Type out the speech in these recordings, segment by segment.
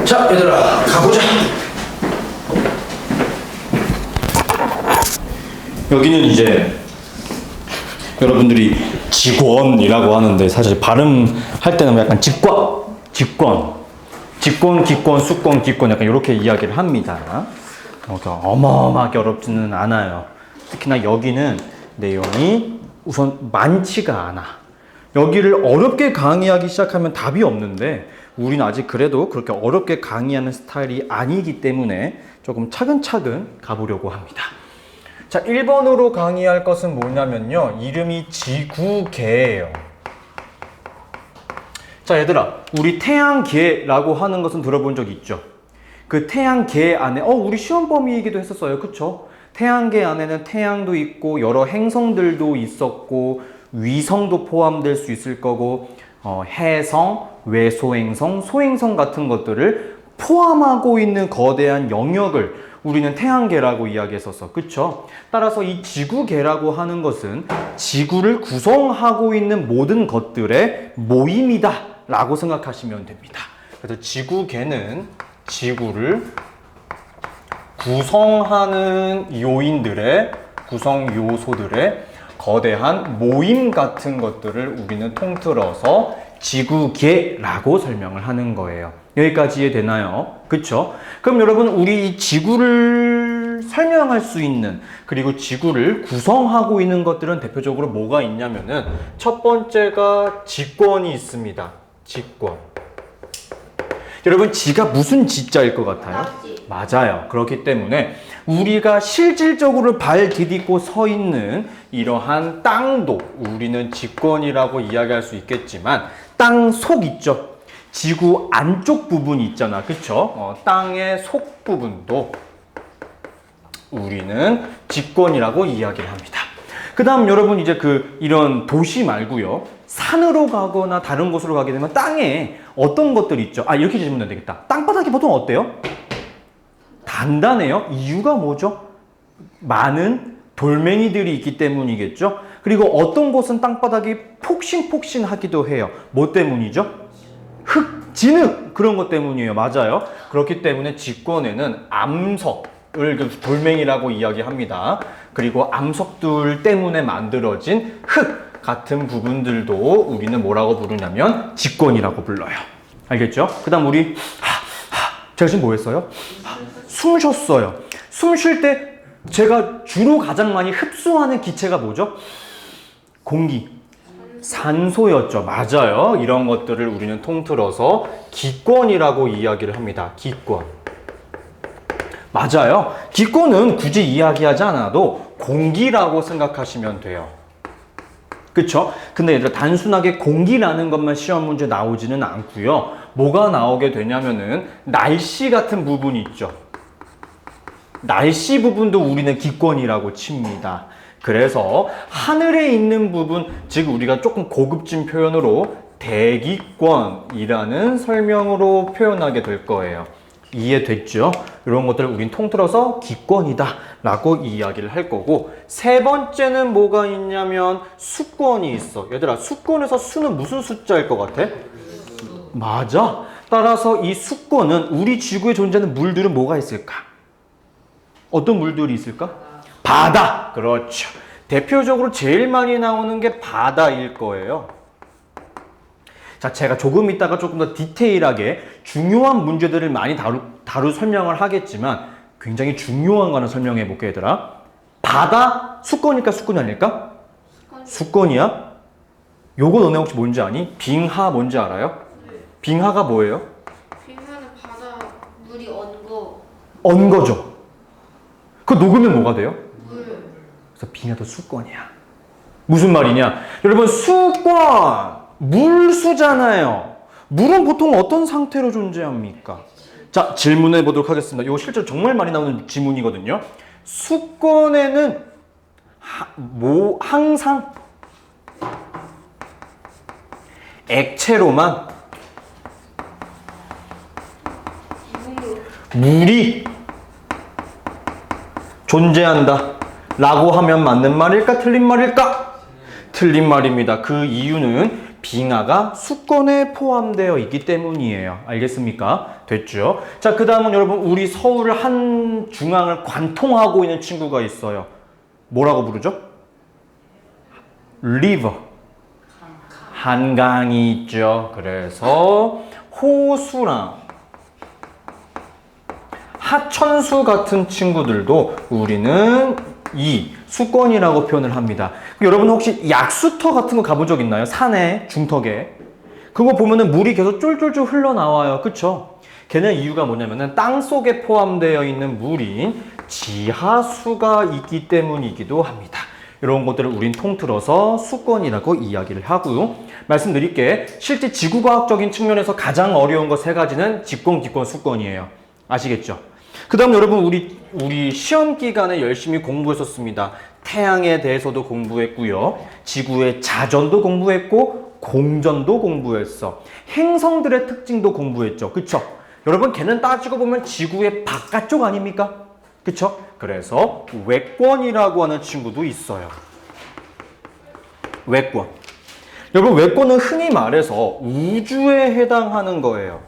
자, 얘들아, 가보자. 여기는 이제 여러분들이 직원이라고 하는데 사실 발음할 때는 약간 직권, 기권, 수권, 기권 약간 이렇게 이야기를 합니다. 어마어마하게 어렵지는 않아요. 특히나 여기는 내용이 우선 많지가 않아. 여기를 어렵게 강의하기 시작하면 답이 없는데 우리는 아직 그래도 그렇게 어렵게 강의하는 스타일이 아니기 때문에 조금 차근차근 가보려고 합니다. 자, 1번으로 강의할 것은 뭐냐면요. 이름이 지구계예요. 자, 얘들아, 우리 태양계라고 하는 것은 들어본 적 있죠? 그 태양계 안에, 우리 시험 범위이기도 했었어요. 그쵸? 태양계 안에는 태양도 있고, 여러 행성들도 있었고, 위성도 포함될 수 있을 거고, 해성, 외소행성, 소행성 같은 것들을 포함하고 있는 거대한 영역을 우리는 태양계라고 이야기했었어. 그쵸? 따라서 이 지구계라고 하는 것은 지구를 구성하고 있는 모든 것들의 모임이다 라고 생각하시면 됩니다. 그래서 지구계는 지구를 구성하는 요인들의, 구성 요소들의 거대한 모임 같은 것들을 우리는 통틀어서 지구계라고 설명을 하는 거예요. 여기까지 이해되나요? 그쵸? 그럼 여러분, 우리 이 지구를 설명할 수 있는, 그리고 지구를 구성하고 있는 것들은 대표적으로 뭐가 있냐면은 첫 번째가 지권이 있습니다. 지권. 여러분, 지가 무슨 지자일 것 같아요? 맞아요. 그렇기 때문에 우리가 실질적으로 발 디딛고 서 있는 이러한 땅도 우리는 지권이라고 이야기할 수 있겠지만 땅 속 있죠. 지구 안쪽 부분이 있잖아. 그쵸? 땅의 속 부분도 우리는 지권이라고 이야기를 합니다. 그 다음 여러분 이제 이런 도시 말고요. 산으로 가거나 다른 곳으로 가게 되면 땅에 어떤 것들이 있죠? 이렇게 질문하면 되겠다. 땅바닥이 보통 어때요? 단단해요. 이유가 뭐죠? 많은 돌멩이들이 있기 때문이겠죠? 그리고 어떤 곳은 땅바닥이 폭신폭신하기도 해요. 뭐 때문이죠? 흙, 진흙! 그런 것 때문이에요. 맞아요. 그렇기 때문에 지권에는 암석을 돌멩이라고 이야기합니다. 그리고 암석들 때문에 만들어진 흙 같은 부분들도 우리는 뭐라고 부르냐면 지권이라고 불러요. 알겠죠? 그 다음 우리 제가 지금 뭐 했어요? 숨 쉬었어요. 숨 쉴 때 제가 주로 가장 많이 흡수하는 기체가 뭐죠? 공기. 산소였죠. 맞아요. 이런 것들을 우리는 통틀어서 기권이라고 이야기를 합니다. 기권. 맞아요. 기권은 굳이 이야기하지 않아도 공기라고 생각하시면 돼요. 그쵸? 근데 얘들아, 단순하게 공기라는 것만 시험 문제 나오지는 않고요. 뭐가 나오게 되냐면은 날씨 같은 부분이 있죠. 날씨 부분도 우리는 기권이라고 칩니다. 그래서 하늘에 있는 부분, 즉 우리가 조금 고급진 표현으로 대기권이라는 설명으로 표현하게 될 거예요. 이해됐죠? 이런 것들을 우린 통틀어서 기권이다 라고 이야기를 할 거고, 세 번째는 뭐가 있냐면 수권이 있어. 얘들아, 수권에서 수는 무슨 숫자일 것 같아? 맞아. 따라서 이 수권은 우리 지구에 존재하는 물들은 뭐가 있을까? 어떤 물들이 있을까? 바다. 그렇죠. 대표적으로 제일 많이 나오는 게 바다일 거예요. 자, 제가 조금 이따가 조금 더 디테일하게 중요한 문제들을 많이 다루 설명을 하겠지만 굉장히 중요한 거는 설명해 볼게, 얘들아. 바다 수권일까 수권이 아닐까? 수권이야? 요거 너네 혹시 뭔지 아니? 빙하 뭔지 알아요? 네. 빙하가 뭐예요? 빙하는 바다 물이 언 거. 언 거죠. 그 녹으면 뭐가 돼요? 물. 그래서 빙하도 수권이야. 무슨 말이냐? 여러분, 수권! 물수잖아요. 물은 보통 어떤 상태로 존재합니까? 자, 질문해 보도록 하겠습니다. 이거 실제로 정말 많이 나오는 지문이거든요. 수권에는 항상 액체로만 물이 존재한다 라고 하면 맞는 말일까 틀린 말일까? 틀린 말입니다. 그 이유는 빙하가 수권에 포함되어 있기 때문이에요. 알겠습니까? 됐죠? 자, 그 다음은 여러분 우리 서울 한 중앙을 관통하고 있는 친구가 있어요. 뭐라고 부르죠? river. 한강이 있죠. 그래서 호수랑 하천수 같은 친구들도 우리는 이 수권이라고 표현을 합니다. 여러분 혹시 약수터 같은 거 가본 적 있나요? 산에, 중턱에. 그거 보면은 물이 계속 쫄쫄쫄 흘러나와요. 그쵸? 걔는 이유가 뭐냐면은 땅 속에 포함되어 있는 물인 지하수가 있기 때문이기도 합니다. 이런 것들을 우린 통틀어서 수권이라고 이야기를 하고요. 말씀드릴게. 실제 지구과학적인 측면에서 가장 어려운 거 세 가지는 직권, 기권, 수권이에요. 아시겠죠? 그 다음 여러분 우리 시험 기간에 열심히 공부했었습니다. 태양에 대해서도 공부했고요. 지구의 자전도 공부했고 공전도 공부했어. 행성들의 특징도 공부했죠. 그쵸? 여러분 걔는 따지고 보면 지구의 바깥쪽 아닙니까? 그쵸? 그래서 외권이라고 하는 친구도 있어요. 외권. 여러분 외권은 흔히 말해서 우주에 해당하는 거예요.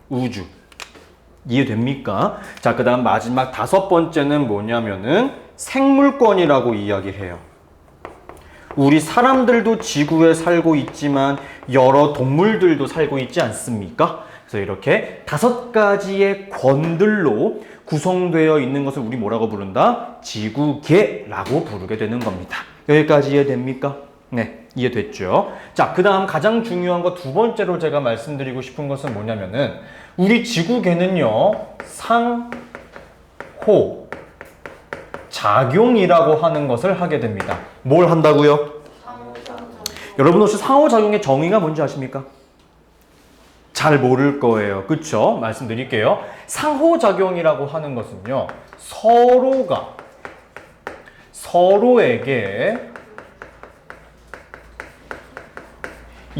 우주. 이해됩니까? 자, 그 다음 마지막 5번째는 뭐냐면은 생물권이라고 이야기해요. 우리 사람들도 지구에 살고 있지만 여러 동물들도 살고 있지 않습니까? 그래서 이렇게 5가지의 권들로 구성되어 있는 것을 우리 뭐라고 부른다? 지구계라고 부르게 되는 겁니다. 여기까지 이해됩니까? 네, 이해됐죠? 자, 그 다음 가장 중요한 거 2번째로 제가 말씀드리고 싶은 것은 뭐냐면은 우리 지구계는요, 상호 작용이라고 하는 것을 하게 됩니다. 뭘 한다고요? 여러분 혹시 상호작용의 정의가 뭔지 아십니까? 잘 모를 거예요. 그쵸? 말씀드릴게요. 상호작용이라고 하는 것은요, 서로가 서로에게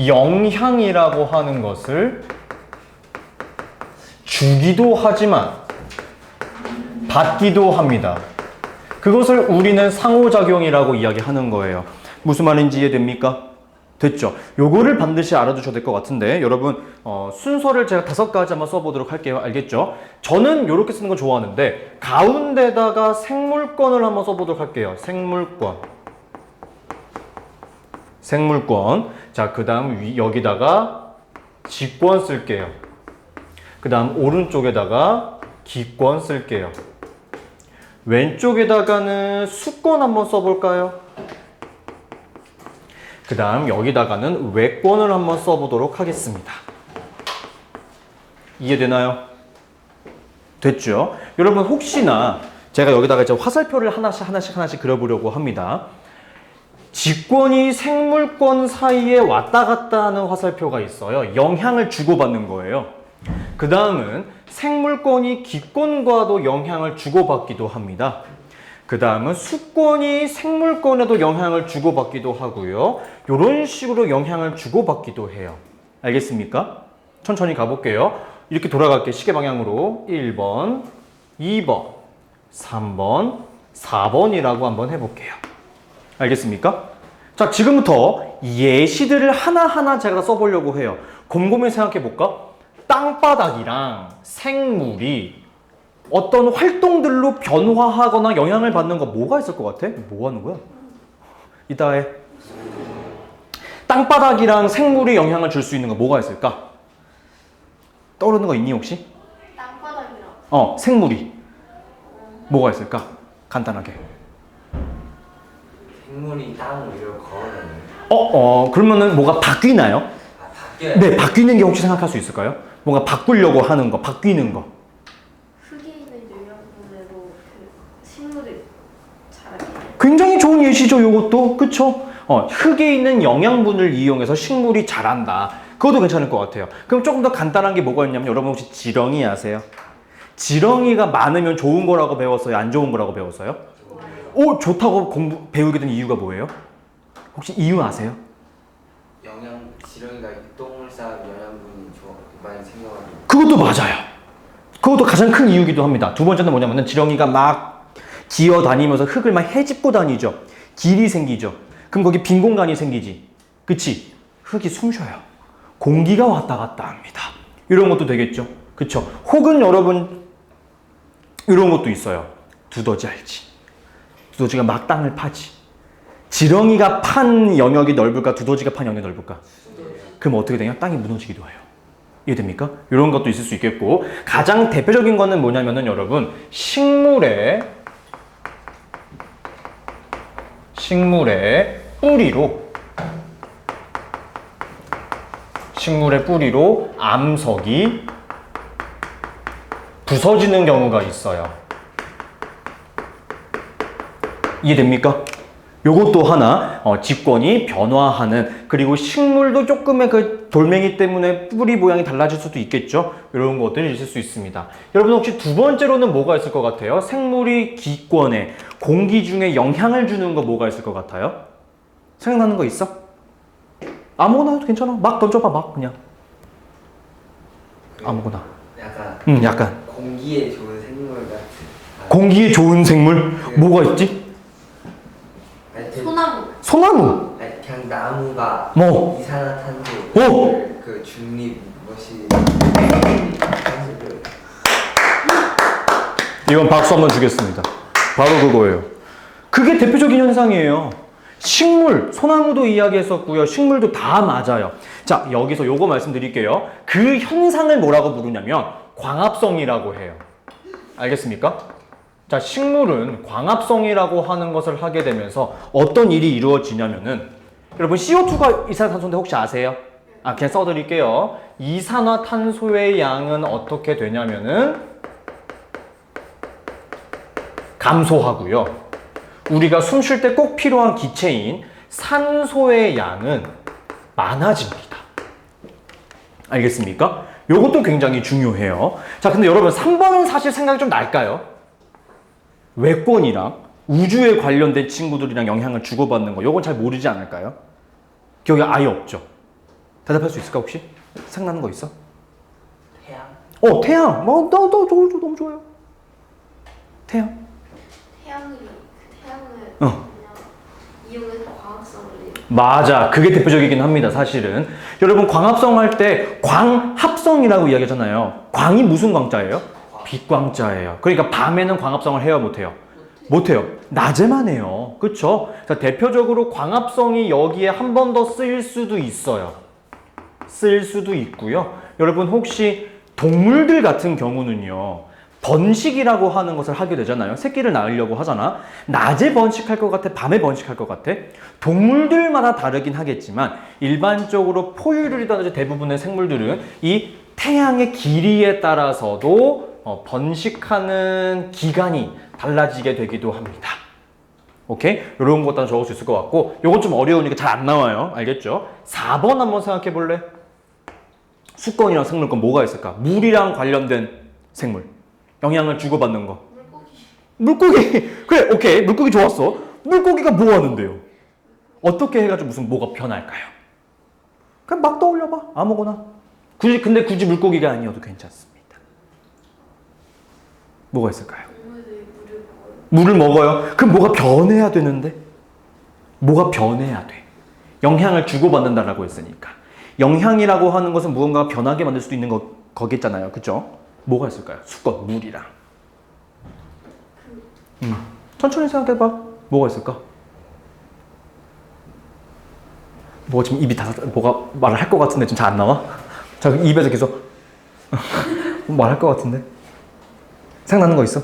영향이라고 하는 것을 주기도 하지만 받기도 합니다. 그것을 우리는 상호작용이라고 이야기하는 거예요. 무슨 말인지 이해됩니까? 됐죠? 요거를 반드시 알아두셔야 될 것 같은데 여러분 순서를 제가 5가지 한번 써보도록 할게요. 알겠죠? 저는 이렇게 쓰는 거 좋아하는데 가운데다가 생물권을 한번 써보도록 할게요. 생물권. 자, 그 다음 여기다가 직권 쓸게요. 그 다음 오른쪽에다가 기권 쓸게요. 왼쪽에다가는 수권 한번 써볼까요? 그 다음 여기다가는 외권을 한번 써보도록 하겠습니다. 이해되나요? 됐죠? 여러분 혹시나 제가 여기다가 이제 화살표를 하나씩 그려보려고 합니다. 직권이 생물권 사이에 왔다 갔다 하는 화살표가 있어요. 영향을 주고받는 거예요. 그 다음은 생물권이 기권과도 영향을 주고받기도 합니다. 그 다음은 수권이 생물권에도 영향을 주고받기도 하고요. 이런 식으로 영향을 주고받기도 해요. 알겠습니까? 천천히 가볼게요. 이렇게 돌아갈게요. 시계 방향으로 1번, 2번, 3번, 4번이라고 한번 해볼게요. 알겠습니까? 자, 지금부터 예시들을 하나하나 제가 써보려고 해요. 곰곰이 생각해볼까? 땅바닥이랑 생물이 어떤 활동들로 변화하거나 영향을 받는 거 뭐가 있을 것 같아? 뭐 하는 거야? 이따 해. 땅바닥이랑 생물이 영향을 줄 수 있는 거 뭐가 있을까? 떠오르는 거 있니 혹시? 땅바닥이랑. 생물이 뭐가 있을까? 간단하게. 생물이 땅 위로 걸어다녀요. 그러면은 뭐가 바뀌나요? 아, 바뀌어요? 네, 바뀌는 게 혹시 생각할 수 있을까요? 뭔가 바꾸려고 하는 거, 바뀌는 거. 흙에 있는 영양분으로 그 식물이 자라게. 굉장히 좋은 예시죠, 요것도. 그쵸? 흙에 있는 영양분을 이용해서 식물이 자란다. 그것도 괜찮을 것 같아요. 그럼 조금 더 간단한 게 뭐가 있냐면, 여러분 혹시 지렁이 아세요? 지렁이가 많으면 좋은 거라고 배웠어요? 안 좋은 거라고 배웠어요? 좋다고 배우게 된 이유가 뭐예요? 혹시 이유 아세요? 지렁이가 똥을 싸면 영양분이 많이 생겨가지고. 그것도 맞아요. 그것도 가장 큰 이유기도 합니다. 2번째는 뭐냐면은 지렁이가 막 기어다니면서 흙을 막 헤집고 다니죠. 길이 생기죠. 그럼 거기 빈 공간이 생기지. 그치? 흙이 숨 쉬어요. 공기가 왔다 갔다 합니다. 이런 것도 되겠죠. 그쵸? 혹은 여러분 이런 것도 있어요. 두더지 알지? 두더지가 막 땅을 파지. 지렁이가 판 영역이 넓을까? 두더지가 판 영역이 넓을까? 그럼 어떻게 되냐? 땅이 무너지기도 해요. 이해됩니까? 이런 것도 있을 수 있겠고, 가장 대표적인 거는 뭐냐면은 여러분, 식물의 뿌리로 암석이 부서지는 경우가 있어요. 이해됩니까? 요것도 하나 직권이 변화하는, 그리고 식물도 조금의 그 돌멩이 때문에 뿌리 모양이 달라질 수도 있겠죠. 이런 것들이 있을 수 있습니다. 여러분 혹시 두 번째로는 뭐가 있을 것 같아요? 생물이 기권에 공기 중에 영향을 주는 거 뭐가 있을 것 같아요? 생각나는 거 있어? 아무거나 해도 괜찮아. 막 던져봐. 막 그냥 아무거나. 약간 공기에 좋은 생물 같은. 공기에 좋은 생물 뭐가 있지? 소나무. 아니, 그냥 나무가 뭐? 이산화탄소 그 중립 무엇이 이건 박수 한번 주겠습니다. 바로 그거예요. 그게 대표적인 현상이에요. 식물, 소나무도 이야기했었고요. 식물도 다 맞아요. 자, 여기서 요거 말씀드릴게요. 그 현상을 뭐라고 부르냐면 광합성이라고 해요. 알겠습니까? 자, 식물은 광합성이라고 하는 것을 하게 되면서 어떤 일이 이루어지냐면은, 여러분 CO2가 이산화탄소인데 혹시 아세요? 그냥 써드릴게요. 이산화탄소의 양은 어떻게 되냐면은 감소하고요. 우리가 숨 쉴 때 꼭 필요한 기체인 산소의 양은 많아집니다. 알겠습니까? 이것도 굉장히 중요해요. 자, 근데 여러분 3번은 사실 생각이 좀 날까요? 외권이랑 우주에 관련된 친구들이랑 영향을 주고받는 거, 이건 잘 모르지 않을까요? 기억이 아예 없죠? 대답할 수 있을까 혹시? 생각나는 거 있어? 태양. 태양. 나 너무 좋아요. 태양을 그냥 이용해서 광합성을 맞아. 그게 대표적이긴 합니다, 사실은. 여러분, 광합성 할 때 광합성이라고 이야기하잖아요. 광이 무슨 광자예요? 빛광자예요. 그러니까 밤에는 광합성을 해요, 못해요? 못해요. 낮에만 해요. 그쵸? 자, 대표적으로 광합성이 여기에 한 번 더 쓰일 수도 있어요. 쓸 수도 있고요. 여러분, 혹시 동물들 같은 경우는요, 번식이라고 하는 것을 하게 되잖아요. 새끼를 낳으려고 하잖아. 낮에 번식할 것 같아? 밤에 번식할 것 같아? 동물들마다 다르긴 하겠지만 일반적으로 포유류라든지 대부분의 생물들은 이 태양의 길이에 따라서도 번식하는 기간이 달라지게 되기도 합니다. 오케이? 이런 것도 적을 수 있을 것 같고, 이건 좀 어려우니까 잘 안 나와요. 알겠죠? 4번 한번 생각해 볼래? 수권이랑 생물권 뭐가 있을까? 물이랑 관련된 생물. 영향을 주고받는 거. 물고기. 그래, 오케이. 물고기 좋았어. 물고기가 뭐 하는데요? 어떻게 해가지고 무슨 뭐가 변할까요? 그냥 막 떠올려봐. 아무거나. 근데 굳이 물고기가 아니어도 괜찮습니다. 뭐가 있을까요? 물을 먹어요. 그럼 뭐가 변해야 되는데? 뭐가 변해야 돼? 영향을 주고받는다라고 했으니까. 영향이라고 하는 것은 무언가가 변하게 만들 수도 있는 거겠잖아요. 그죠? 뭐가 있을까요? 수건, 물이랑. 천천히 생각해봐. 뭐가 있을까? 뭐가 지금 입이 뭐가 말을 할 것 같은데 지금 잘 안 나와? 자, 입에서 계속 말할 것 같은데? 생각나는 거 있어?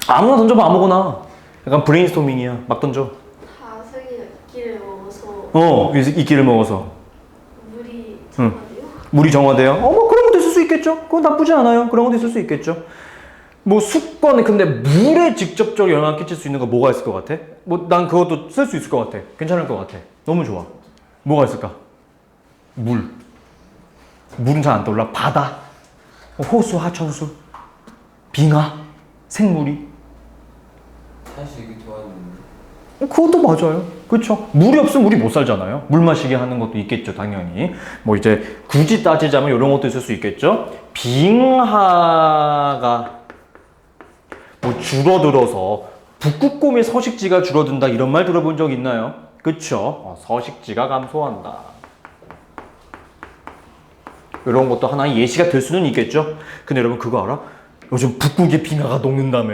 아무나 던져봐, 아무거나. 약간 브레인스토밍이야. 막 던져. 다슬기가 이끼를 먹어서 물이 정화돼요? 물이 정화돼요? 뭐 그런 것도 있을 수 있겠죠. 그건 나쁘지 않아요. 그런 것도 있을 수 있겠죠. 뭐 수건에 근데 물에 직접적으로 영향을 끼칠 수 있는 거 뭐가 있을 것 같아? 뭐 난 그것도 쓸 수 있을 것 같아. 괜찮을 것 같아. 너무 좋아. 뭐가 있을까? 물은 잘 안 떠올라. 바다, 호수, 하천수, 빙하, 생물이. 사실 이게 좋아하는데. 그것도 맞아요. 그렇죠. 물이 없으면 우리 못 살잖아요. 물 마시게 하는 것도 있겠죠, 당연히. 뭐 이제 굳이 따지자면 이런 것도 있을 수 있겠죠. 빙하가 뭐 줄어들어서 북극곰의 서식지가 줄어든다 이런 말 들어본 적 있나요? 그쵸? 서식지가 감소한다. 이런 것도 하나의 예시가 될 수는 있겠죠? 근데 여러분 그거 알아? 요즘 북극의 빙하가 녹는다며.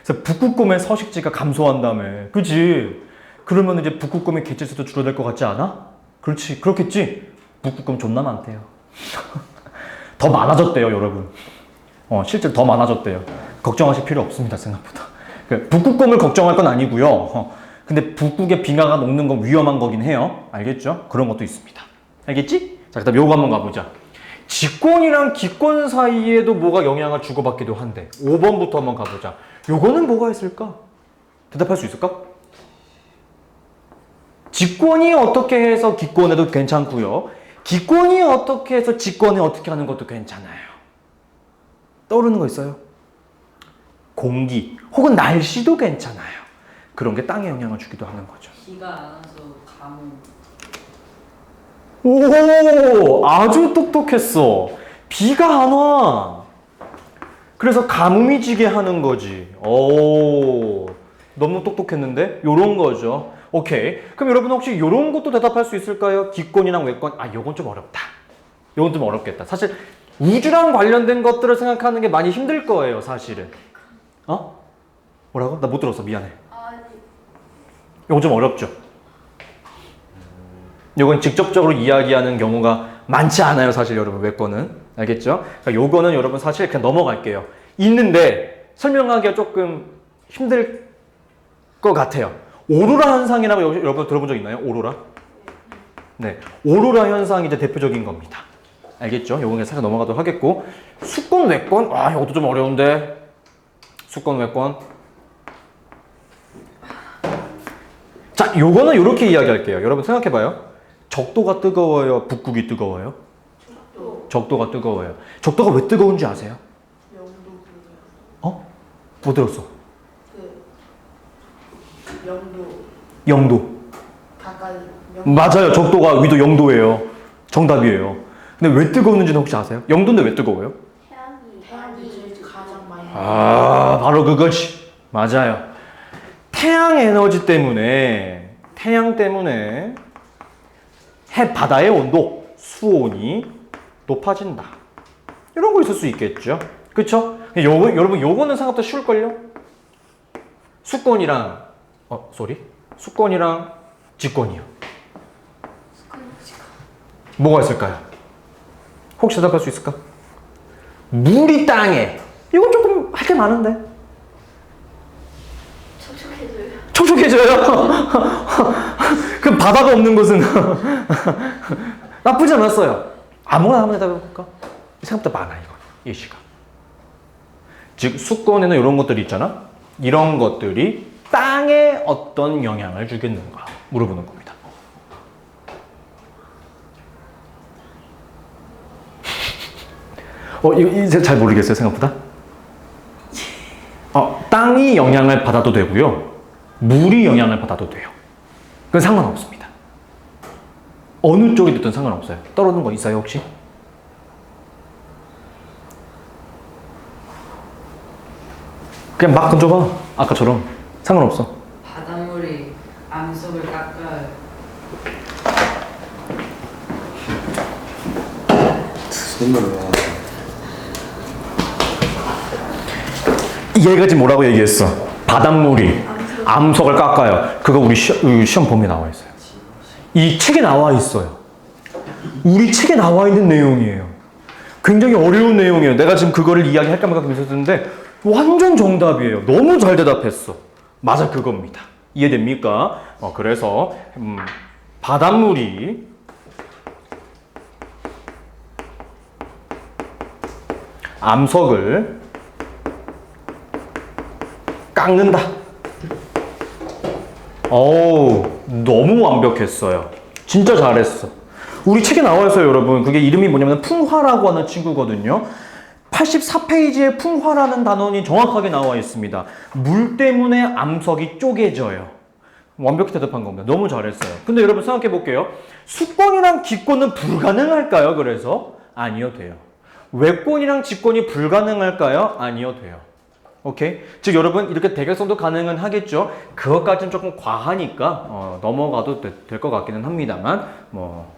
그래서 북극곰의 서식지가 감소한다며. 그치? 그러면 이제 북극곰의 개체수도 줄어들 것 같지 않아? 그렇지. 그렇겠지? 북극곰 존나 많대요. 더 많아졌대요, 여러분. 실제로 더 많아졌대요. 걱정하실 필요 없습니다, 생각보다. 북극곰을 걱정할 건 아니고요. 근데 북극의 빙하가 녹는 건 위험한 거긴 해요. 알겠죠? 그런 것도 있습니다. 알겠지? 자, 그다음 요거 한번 가보자. 직권이랑 기권 사이에도 뭐가 영향을 주고받기도 한대. 5번부터 한번 가보자. 요거는 뭐가 있을까? 대답할 수 있을까? 직권이 어떻게 해서 기권해도 괜찮고요. 기권이 어떻게 해서 직권에 어떻게 하는 것도 괜찮아요. 떠오르는 거 있어요? 공기 혹은 날씨도 괜찮아요. 그런 게 땅에 영향을 주기도 하는 거죠. 비가 안 와서 가뭄. 오, 아주 똑똑했어. 비가 안 와. 그래서 가뭄이 지게 하는 거지. 오, 너무 똑똑했는데? 요런 거죠. 오케이. 그럼 여러분 혹시 요런 것도 대답할 수 있을까요? 기권이랑 외권. 요건 좀 어렵다. 요건 좀 어렵겠다. 사실 우주랑 관련된 것들을 생각하는 게 많이 힘들 거예요, 사실은. 뭐라고? 나 못 들었어. 미안해. 아니. 요건 좀 어렵죠? 요건 직접적으로 이야기하는 경우가 많지 않아요, 사실 여러분, 외권은. 알겠죠? 그러니까 요거는 여러분 사실 그냥 넘어갈게요. 있는데 설명하기가 조금 힘들 것 같아요. 오로라 현상이라고 여러분 들어본 적 있나요? 오로라? 네. 오로라 현상이 이제 대표적인 겁니다. 알겠죠? 요건 그냥 살짝 넘어가도록 하겠고. 수권, 외권? 이것도 좀 어려운데. 수권, 외권. 자, 요거는 요렇게 이야기할게요. 여러분 생각해봐요. 적도가 뜨거워요? 북극이 뜨거워요? 적도가 뜨거워요. 적도가 왜 뜨거운지 아세요? 영도 못 들었어. 영도 영도. 가까이 맞아요. 적도가 위도 0도예요. 정답이에요. 근데 왜 뜨거웠는지는 혹시 아세요? 0도인데 왜 뜨거워요? 태양이 가장 많이 바로 그거지. 맞아요. 태양 에너지 때문에, 태양 때문에 해 바다의 온도, 수온이 높아진다. 이런 거 있을 수 있겠죠. 그쵸? 여러분, 요거는 생각보다 쉬울걸요? 수권이랑, 수권이랑 직권이요. 뭐가 있을까요? 혹시 대답할 수 있을까? 물이 땅에. 이건 조금 할 게 많은데. 촉촉해져요? 그럼 바다가 없는 곳은 나쁘지 않았어요. 아무거나 한번 대답해볼까? 생각보다 많아, 이거. 예시가. 즉, 수권에는 이런 것들이 있잖아? 이런 것들이 땅에 어떤 영향을 주겠는가 물어보는 겁니다. 이제 잘 모르겠어요, 생각보다. 땅이 영향을 받아도 되고요. 물이 영향을 받아도 돼요. 그건 상관없습니다. 어느 쪽이 됐든 상관없어요. 떨어지는 거 있어요, 혹시? 그냥 막 던져봐. 아까처럼. 상관없어. 바닷물이 암석을 깎아요. 손으로. 얘가 지금 뭐라고 얘기했어? 바닷물이 암석을 깎아요. 그거 우리 시험 범위에 나와 있어요. 이 책에 나와 있어요. 우리 책에 나와 있는 내용이에요. 굉장히 어려운 내용이에요. 내가 지금 그거를 이야기할까 말까 고민했었는데 완전 정답이에요. 너무 잘 대답했어. 맞아, 그겁니다. 이해됩니까? 그래서 바닷물이 암석을 깎는다. 너무 완벽했어요. 진짜 잘했어. 우리 책에 나와 있어요, 여러분. 그게 이름이 뭐냐면 풍화라고 하는 친구거든요. 84페이지에 풍화라는 단원이 정확하게 나와 있습니다. 물 때문에 암석이 쪼개져요. 완벽히 대답한 겁니다. 너무 잘했어요. 근데 여러분 생각해 볼게요. 수권이랑 기권은 불가능할까요? 그래서 아니요, 돼요. 외권이랑 직권이 불가능할까요? 아니요, 돼요. 오케이? 즉 여러분 이렇게 대각선도 가능은 하겠죠. 그것까지는 조금 과하니까 넘어가도 될 것 같기는 합니다만 뭐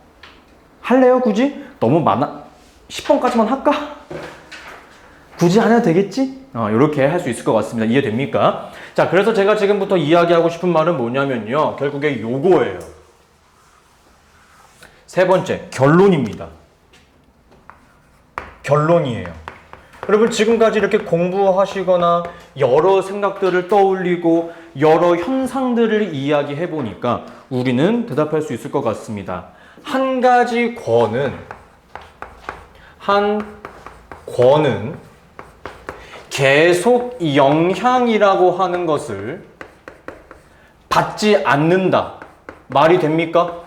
할래요 굳이? 너무 많아 10번까지만 할까? 굳이 안 해도 되겠지? 이렇게 할 수 있을 것 같습니다. 이해됩니까? 자, 그래서 제가 지금부터 이야기하고 싶은 말은 뭐냐면요. 결국에 요거예요. 세 번째, 결론입니다. 결론이에요. 여러분 지금까지 이렇게 공부하시거나 여러 생각들을 떠올리고 여러 현상들을 이야기해 보니까 우리는 대답할 수 있을 것 같습니다. 한 가지 권은 계속 영향이라고 하는 것을 받지 않는다. 말이 됩니까?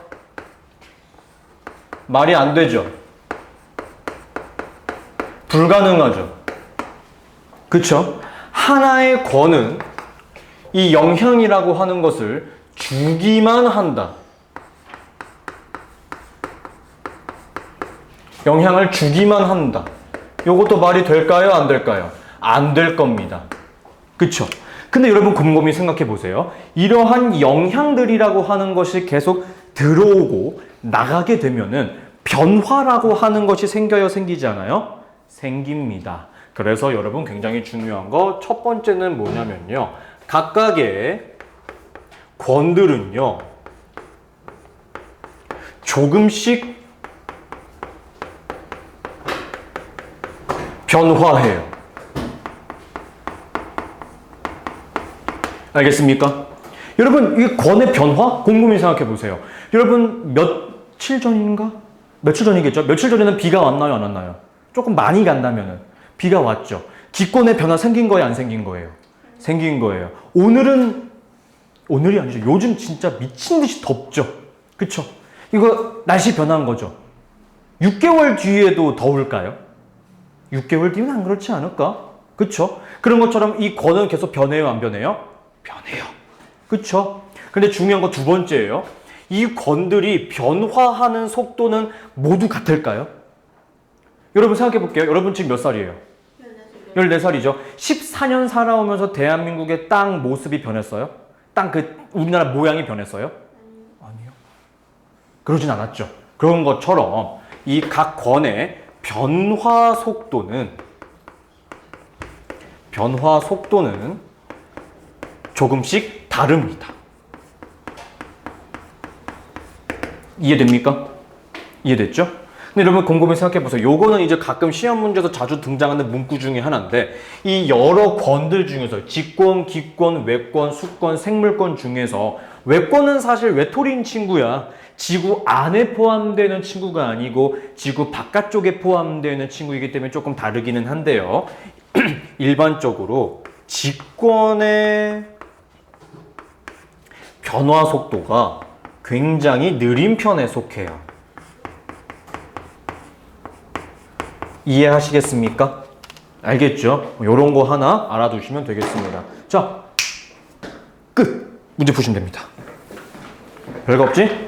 말이 안 되죠. 불가능하죠. 그쵸? 하나의 권은 이 영향이라고 하는 것을 주기만 한다. 영향을 주기만 한다. 이것도 말이 될까요? 안 될까요? 안 될 겁니다. 그쵸? 근데 여러분 곰곰이 생각해 보세요. 이러한 영향들이라고 하는 것이 계속 들어오고 나가게 되면은 변화라고 하는 것이 생겨요? 생기지 않아요? 생깁니다. 그래서 여러분 굉장히 중요한 거 첫 번째는 뭐냐면요. 각각의 권들은요. 조금씩 변화해요. 알겠습니까? 여러분, 이 권의 변화? 곰곰이 생각해 보세요. 여러분, 며칠 전인가? 며칠 전이겠죠? 며칠 전에는 비가 왔나요? 안 왔나요? 조금 많이 간다면은 비가 왔죠. 기권의 변화 생긴 거예요? 안 생긴 거예요? 생긴 거예요. 오늘이 아니죠. 요즘 진짜 미친 듯이 덥죠. 그쵸? 이거 날씨 변한 거죠. 6개월 뒤에도 더울까요? 6개월 뒤는 안 그렇지 않을까? 그쵸? 그런 것처럼 이 권은 계속 변해요? 안 변해요? 변해요. 그쵸? 근데 중요한 거 두 번째예요. 이 권들이 변화하는 속도는 모두 같을까요? 여러분 생각해 볼게요. 여러분 지금 몇 살이에요? 14살이죠. 14년 살아오면서 대한민국의 땅 모습이 변했어요? 땅 우리나라 모양이 변했어요? 아니요. 그러진 않았죠. 그런 것처럼 이 각 권의 변화 속도는 조금씩 다릅니다. 이해됩니까? 이해됐죠? 근데 여러분 곰곰이 생각해 보세요. 요거는 이제 가끔 시험 문제에서 자주 등장하는 문구 중에 하나인데 이 여러 권들 중에서 직권, 기권, 외권, 수권, 생물권 중에서 외권은 사실 외톨이인 친구야. 지구 안에 포함되는 친구가 아니고 지구 바깥쪽에 포함되는 친구이기 때문에 조금 다르기는 한데요. 일반적으로 직권의 변화 속도가 굉장히 느린 편에 속해요. 이해하시겠습니까? 알겠죠? 이런 거 하나 알아두시면 되겠습니다. 자, 끝! 문제 푸시면 됩니다. 별거 없지?